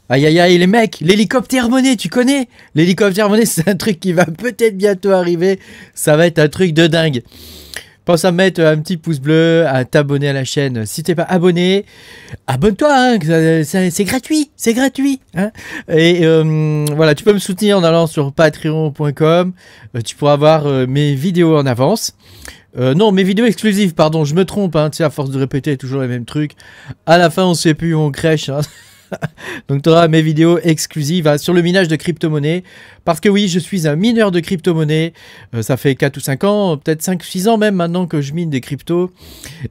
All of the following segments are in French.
Aïe aïe aïe les mecs, l'hélicoptère monnaie, tu connais? L'hélicoptère monnaie, c'est un truc qui va peut-être bientôt arriver. Ça va être un truc de dingue. Pense à mettre un petit pouce bleu, à t'abonner à la chaîne. Si t'es pas abonné, abonne-toi, hein, c'est gratuit, c'est gratuit. Hein. Et voilà, tu peux me soutenir en allant sur patreon.com. Tu pourras voir mes vidéos en avance. Non, mes vidéos exclusives, pardon, je me trompe, hein, tu sais, à force de répéter toujours les mêmes trucs. À la fin, on sait plus où on crèche. Hein. Donc tu auras mes vidéos exclusives hein, sur le minage de crypto-monnaies. Parce que oui, je suis un mineur de crypto-monnaies. Ça fait 4 ou 5 ans, peut-être 5 ou 6 ans même maintenant que je mine des cryptos.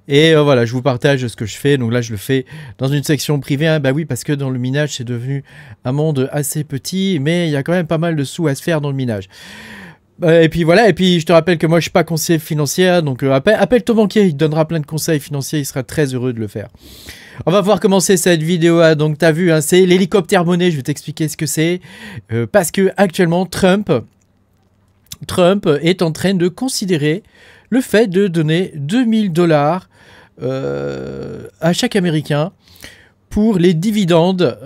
Et voilà, je vous partage ce que je fais. Donc là, je le fais dans une section privée. Hein. Bah oui, parce que dans le minage, c'est devenu un monde assez petit. Mais il y a quand même pas mal de sous à se faire dans le minage. Et puis voilà, et puis je te rappelle que moi je suis pas conseiller financier, donc appelle ton banquier, il te donnera plein de conseils financiers, il sera très heureux de le faire. On va pouvoir commencer cette vidéo, hein. Donc tu as vu, hein, c'est l'hélicoptère monnaie, je vais t'expliquer ce que c'est. Parce que actuellement Trump est en train de considérer le fait de donner 2000 $ à chaque Américain pour les dividendes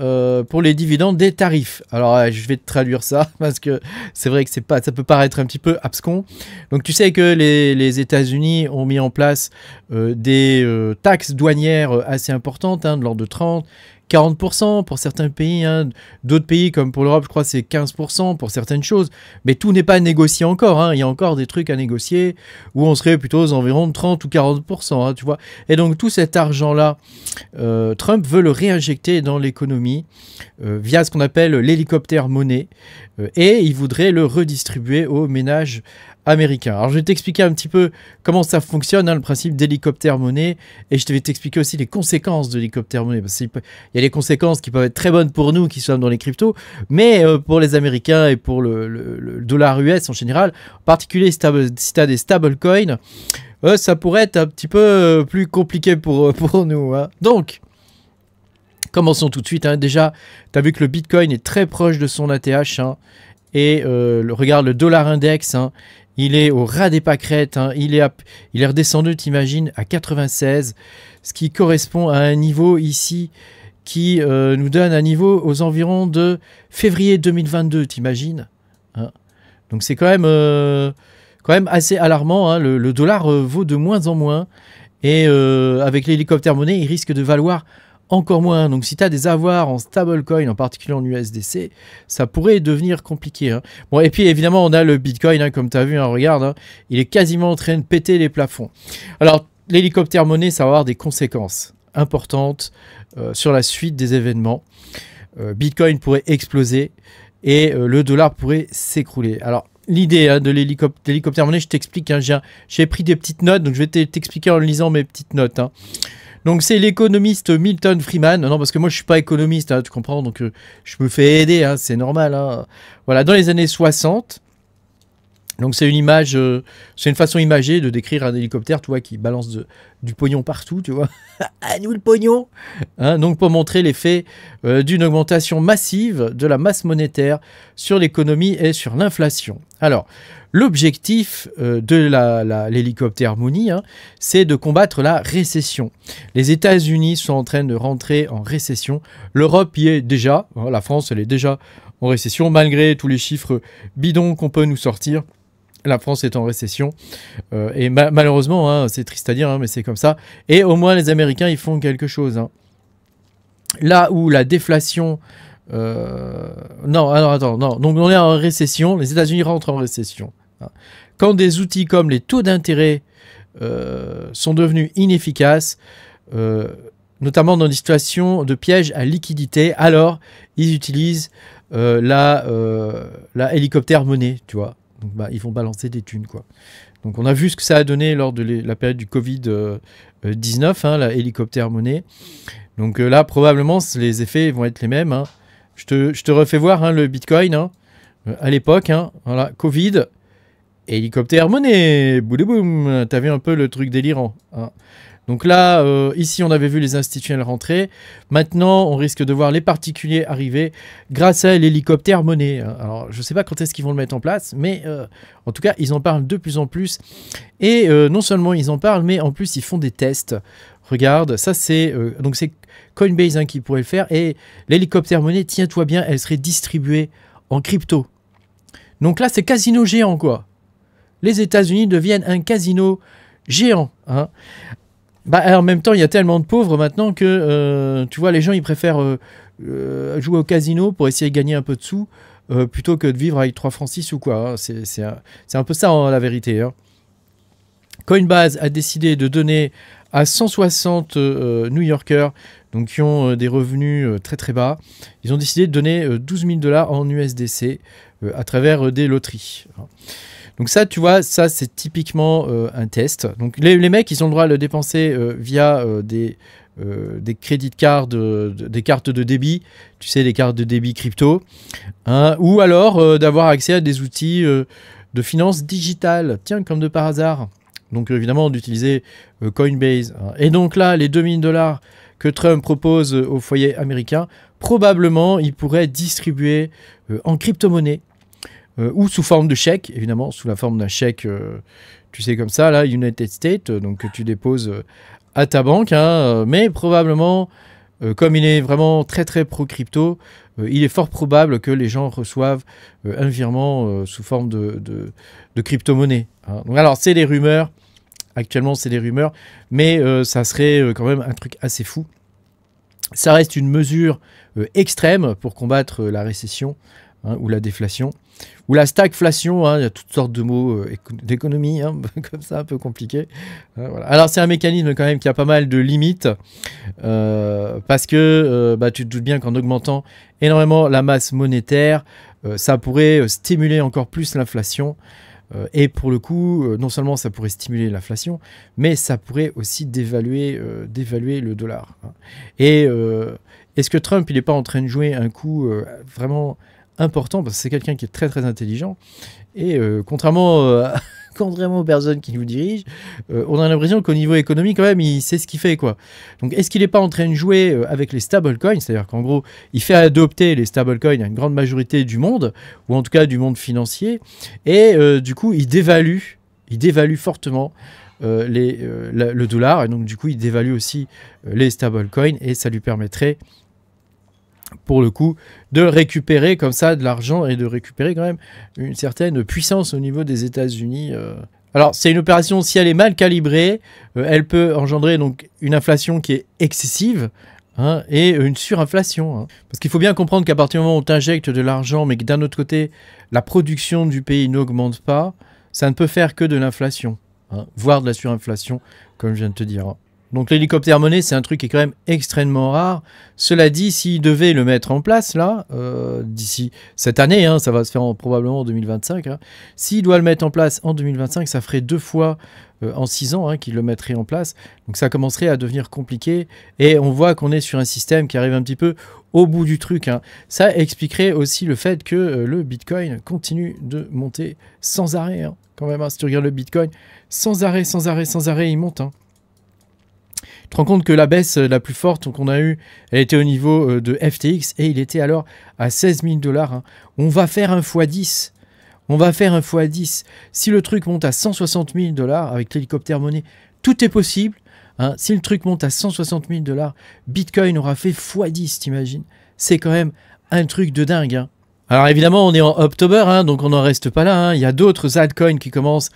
des tarifs. Alors je vais te traduire ça parce que c'est vrai que ça peut paraître un petit peu abscon. Donc tu sais que les États-Unis ont mis en place des taxes douanières assez importantes, hein, de l'ordre de 30-40% pour certains pays, hein. D'autres pays comme pour l'Europe, je crois c'est 15% pour certaines choses, mais tout n'est pas négocié encore, hein. Il y a encore des trucs à négocier où on serait plutôt aux environs de 30 ou 40%, hein, tu vois. Et donc tout cet argent-là, Trump veut le réinjecter dans l'économie via ce qu'on appelle l'hélicoptère monnaie et il voudrait le redistribuer aux ménages américain. Alors je vais t'expliquer un petit peu comment ça fonctionne, hein, le principe d'hélicoptère monnaie, et je vais t'expliquer aussi les conséquences de l'hélicoptère monnaie, parce qu'il y a des conséquences qui peuvent être très bonnes pour nous qui sommes dans les cryptos, mais pour les Américains et pour le dollar US en général, en particulier si tu as des stablecoins, ça pourrait être un petit peu plus compliqué pour nous. Hein. Donc, commençons tout de suite. Hein. Déjà, tu as vu que le Bitcoin est très proche de son ATH, hein, et regarde le dollar index, hein, il est au ras des pâquerettes, hein, il est redescendu, t'imagines, à 96, ce qui correspond à un niveau ici qui nous donne un niveau aux environs de février 2022, t'imagines, hein. Donc c'est quand même assez alarmant, hein, le dollar vaut de moins en moins, et avec l'hélicoptère monnaie, il risque de valoir encore moins. Donc si tu as des avoirs en stablecoin, en particulier en USDC, ça pourrait devenir compliqué. Hein. Bon, et puis évidemment, on a le Bitcoin, hein, comme tu as vu, hein, regarde, hein, il est quasiment en train de péter les plafonds. Alors, l'hélicoptère monnaie, ça va avoir des conséquences importantes sur la suite des événements. Bitcoin pourrait exploser et le dollar pourrait s'écrouler. Alors, l'idée, hein, de l'hélicoptère monnaie, je t'explique, hein, j'ai pris des petites notes, donc je vais t'expliquer en lisant mes petites notes. Hein. Donc c'est l'économiste Milton Friedman. Non, parce que moi je suis pas économiste, hein, tu comprends, donc je me fais aider, hein, c'est normal. Hein. Voilà, dans les années 60, donc c'est une image, c'est une façon imagée de décrire un hélicoptère, tu vois, qui balance du pognon partout, tu vois. À nous le pognon, hein, donc pour montrer l'effet d'une augmentation massive de la masse monétaire sur l'économie et sur l'inflation. Alors, l'objectif de l'hélicoptère monnaie, hein, c'est de combattre la récession. Les États-Unis sont en train de rentrer en récession. L'Europe y est déjà. Hein, la France, elle est déjà en récession, malgré tous les chiffres bidons qu'on peut nous sortir. La France est en récession. Et malheureusement, hein, c'est triste à dire, hein, mais c'est comme ça. Et au moins, les Américains, ils font quelque chose. Hein. Là où la déflation... non, alors attends, non. Donc on est en récession, les États-Unis rentrent en récession. Quand des outils comme les taux d'intérêt sont devenus inefficaces, notamment dans des situations de piège à liquidité, alors ils utilisent la hélicoptère monnaie, tu vois. Donc bah, ils vont balancer des thunes, quoi. Donc on a vu ce que ça a donné lors de la période du Covid-19, hein, la hélicoptère monnaie. Donc là, probablement, les effets vont être les mêmes. Hein. Je te refais voir, hein, le Bitcoin, hein, à l'époque, hein, voilà, Covid, hélicoptère monnaie, boum, t'as vu un peu le truc délirant. Hein. Donc là, ici, on avait vu les institutionnels rentrer. Maintenant, on risque de voir les particuliers arriver grâce à l'hélicoptère monnaie. Alors, je ne sais pas quand est-ce qu'ils vont le mettre en place, mais en tout cas, ils en parlent de plus en plus. Et non seulement ils en parlent, mais en plus, ils font des tests. Regarde, ça c'est Coinbase qui pourrait le faire. Et l'hélicoptère monnaie, tiens-toi bien, elle serait distribuée en crypto. Donc là, c'est casino géant, quoi. Les États-Unis deviennent un casino géant. Hein. En même temps, il y a tellement de pauvres maintenant que, tu vois, les gens, ils préfèrent jouer au casino pour essayer de gagner un peu de sous plutôt que de vivre avec 3 francs 6 ou quoi. Hein. C'est un peu ça, la vérité. Hein. Coinbase a décidé de donner à 160 New-Yorkers, donc qui ont des revenus très très bas, ils ont décidé de donner 12 000 $ en USDC à travers des loteries. Donc ça, tu vois, ça c'est typiquement un test. Donc les mecs, ils ont le droit de le dépenser via des crédits de carte, des cartes de débit, tu sais, des cartes de débit crypto, hein, ou alors d'avoir accès à des outils de finance digitale, tiens, comme de par hasard. Donc évidemment d'utiliser Coinbase. Hein. Et donc là, les 2 000 $ que Trump propose au foyer américain, probablement il pourrait distribuer en crypto-monnaie ou sous forme de chèque, évidemment, sous la forme d'un chèque, tu sais, comme ça, là, United States, donc que tu déposes à ta banque, hein, mais probablement, comme il est vraiment très très pro-crypto, il est fort probable que les gens reçoivent un virement sous forme de crypto-monnaie. Hein. Donc alors, c'est des rumeurs, actuellement c'est des rumeurs, mais ça serait quand même un truc assez fou. Ça reste une mesure extrême pour combattre la récession, hein, ou la déflation, ou la stagflation, hein, il y a toutes sortes de mots d'économie, hein, comme ça, un peu compliqué. Voilà. Alors c'est un mécanisme quand même qui a pas mal de limites, parce que tu te doutes bien qu'en augmentant énormément la masse monétaire, ça pourrait stimuler encore plus l'inflation. Et pour le coup, non seulement ça pourrait stimuler l'inflation, mais ça pourrait aussi dévaluer le dollar. Hein. Et est-ce que Trump, il n'est pas en train de jouer un coup vraiment important, parce que c'est quelqu'un qui est très très intelligent, et contrairement aux personnes qui nous dirigent, on a l'impression qu'au niveau économique, quand même, il sait ce qu'il fait, quoi. Donc, est-ce qu'il n'est pas en train de jouer avec les stablecoins, c'est-à-dire qu'en gros, il fait adopter les stablecoins à une grande majorité du monde, ou en tout cas du monde financier, et du coup, il dévalue fortement le dollar, et donc du coup, il dévalue aussi les stablecoins, et ça lui permettrait, pour le coup, de récupérer comme ça de l'argent et de récupérer quand même une certaine puissance au niveau des États-Unis. Alors, c'est une opération, si elle est mal calibrée, elle peut engendrer donc une inflation qui est excessive, hein, et une surinflation. Hein. Parce qu'il faut bien comprendre qu'à partir du moment où tu injectes de l'argent, mais que d'un autre côté, la production du pays n'augmente pas, ça ne peut faire que de l'inflation, hein, voire de la surinflation, comme je viens de te dire. Hein. Donc l'hélicoptère monnaie, c'est un truc qui est quand même extrêmement rare. Cela dit, s'il devait le mettre en place, là, d'ici cette année, hein, ça va se faire probablement en 2025, hein, s'il doit le mettre en place en 2025, ça ferait 2 fois en 6 ans, hein, qu'il le mettrait en place. Donc ça commencerait à devenir compliqué. Et on voit qu'on est sur un système qui arrive un petit peu au bout du truc. Hein. Ça expliquerait aussi le fait que le Bitcoin continue de monter sans arrêt. Hein, quand même, hein, si tu regardes le Bitcoin, sans arrêt, il monte. Hein. Tu te rends compte que la baisse la plus forte qu'on a eue, elle était au niveau de FTX et il était alors à 16 000 $. Hein. On va faire un x10. On va faire un x10. Si le truc monte à 160 000 $ avec l'hélicoptère monnaie, tout est possible. Hein. Si le truc monte à 160 000 $, Bitcoin aura fait x10, t'imagines? C'est quand même un truc de dingue. Hein. Alors évidemment, on est en October, hein, donc on n'en reste pas là. Hein. Il y a d'autres altcoins qui commencent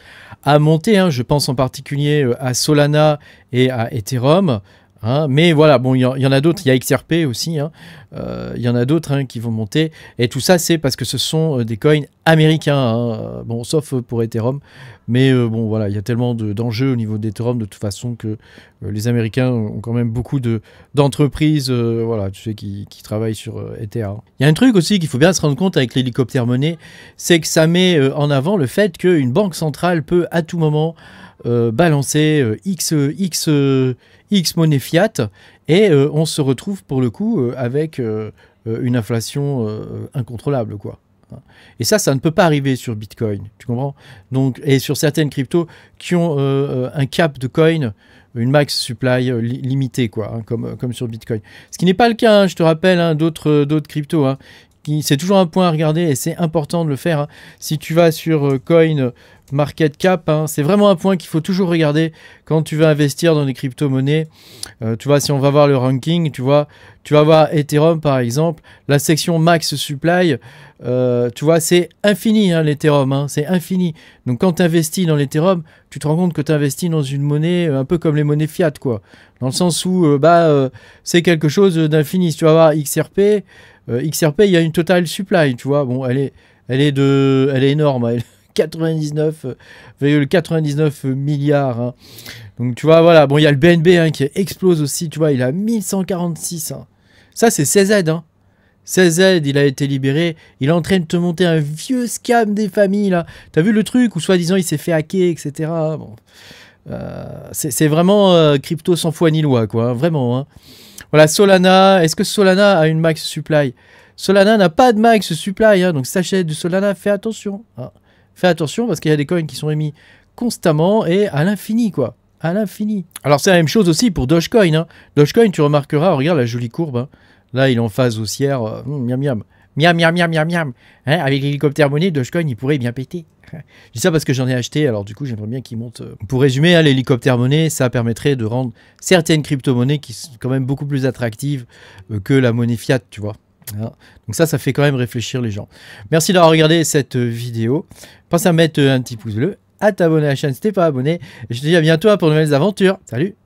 à monter. Hein. Je pense en particulier à Solana et à Ethereum. Hein. Mais voilà, bon, il y en a d'autres. Il y a XRP aussi. Hein. Il y en a d'autres, hein, qui vont monter. Et tout ça, c'est parce que ce sont des coins américains. Hein. Bon, sauf pour Ethereum. Mais bon, voilà, il y a tellement d'enjeux au niveau d'Ethereum de toute façon que les Américains ont quand même beaucoup d'entreprises, voilà, tu sais, qui travaillent sur Ether. Hein. Il y a un truc aussi qu'il faut bien se rendre compte avec l'hélicoptère monnaie, c'est que ça met en avant le fait qu'une banque centrale peut à tout moment balancer X monnaie fiat et on se retrouve pour le coup avec une inflation incontrôlable, quoi. Et ça ne peut pas arriver sur Bitcoin, tu comprends? Donc, et sur certaines cryptos qui ont un cap de coin, une max supply limitée, quoi, hein, comme sur Bitcoin. Ce qui n'est pas le cas, hein, je te rappelle, hein, d'autres cryptos. Hein, c'est toujours un point à regarder et c'est important de le faire. Hein. Si tu vas sur coin, market cap, hein. C'est vraiment un point qu'il faut toujours regarder quand tu veux investir dans des crypto-monnaies. Tu vois, si on va voir le ranking, tu vas voir Ethereum par exemple, la section max supply, tu vois, c'est infini, hein, l'Ethereum, hein, c'est infini. Donc quand tu investis dans l'Ethereum, tu te rends compte que tu investis dans une monnaie un peu comme les monnaies fiat, quoi. Dans le sens où c'est quelque chose d'infini. Si tu vas voir XRP, XRP, il y a une total supply, tu vois. Bon, elle est énorme, elle est 99,99 milliards. Hein. Donc tu vois, voilà. Bon, il y a le BNB hein, qui explose aussi, tu vois, il a 1146. Hein. Ça, c'est CZ. Hein. CZ, il a été libéré. Il est en train de te monter un vieux scam des familles, là. T'as vu le truc où, soi-disant, il s'est fait hacker, etc. Bon. C'est vraiment crypto sans foi ni loi, quoi. Hein, vraiment. Hein. Voilà, Solana. Est-ce que Solana a une max supply? Solana n'a pas de max supply. Hein, donc, si t'achètes du Solana, fais attention. Hein. Fais attention parce qu'il y a des coins qui sont émis constamment et à l'infini, quoi. À l'infini. Alors, c'est la même chose aussi pour Dogecoin. Hein. Dogecoin, tu remarqueras, regarde la jolie courbe. Hein. Là, il est en phase haussière. Miam, miam. Miam, miam, miam, miam, miam. Hein, avec l'hélicoptère monnaie, Dogecoin, il pourrait bien péter. Je dis ça parce que j'en ai acheté, alors du coup, j'aimerais bien qu'il monte. Pour résumer, hein, l'hélicoptère monnaie, ça permettrait de rendre certaines crypto-monnaies qui sont quand même beaucoup plus attractives que la monnaie fiat, tu vois. Hein. Donc ça fait quand même réfléchir les gens. Merci d'avoir regardé cette vidéo. Pense à mettre un petit pouce bleu, à t'abonner à la chaîne si t'es pas abonné. Et je te dis à bientôt pour de nouvelles aventures. Salut!